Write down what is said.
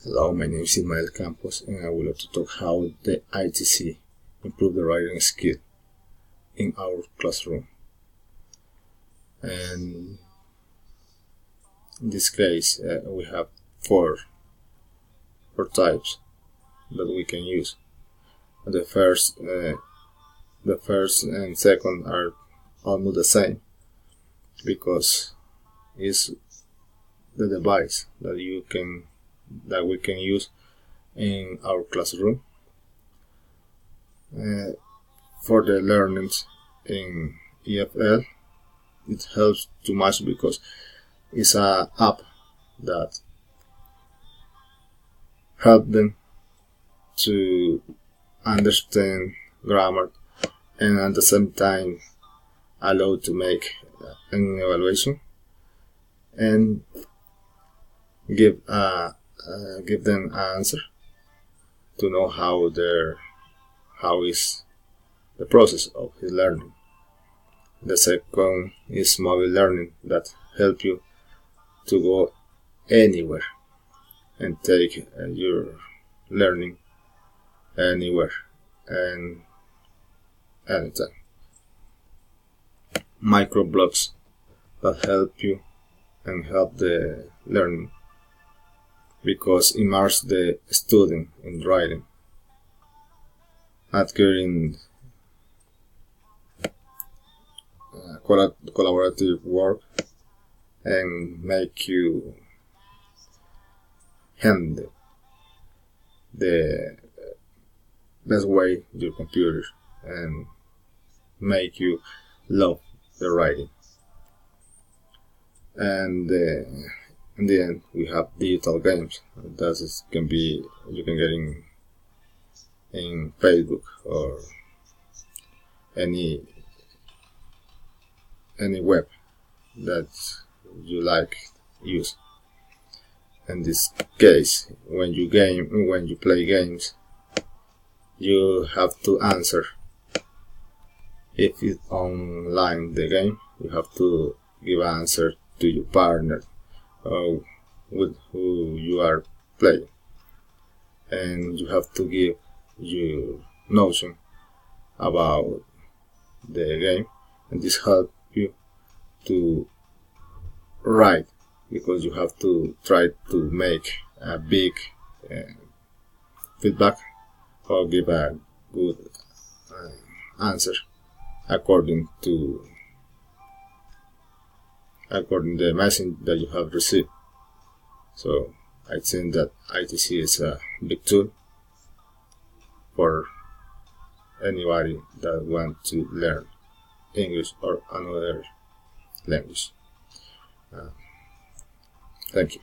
Hello, my name is Ismael Campos, and I would like to talk how the ITC improved the writing skill in our classroom. And in this case, we have four types that we can use. The first and second are almost the same because it's the device that we can use in our classroom for the learnings in EFL. It helps too much because it's an app that help them to understand grammar and at the same time allow to make an evaluation and give them an answer to know how is the process of his learning. The second is mobile learning that help you to go anywhere and take your learning anywhere and anytime. Microblogs that help you and help the learning because immerse the student in writing, adhering collaborative work and make you handle the best way your computer and make you love the writing. And in the end, we have digital games. That can be you can get in Facebook or any web that you like use. In this case, when you play games, you have to answer. If it's online the game, you have to give an answer to your partner with who you are playing, and you have to give your notion about the game, and this helps you to write because you have to try to make a big feedback or give a good answer according to the message that you have received. So I think that ITC is a big tool for anybody that wants to learn English or another language. Thank you.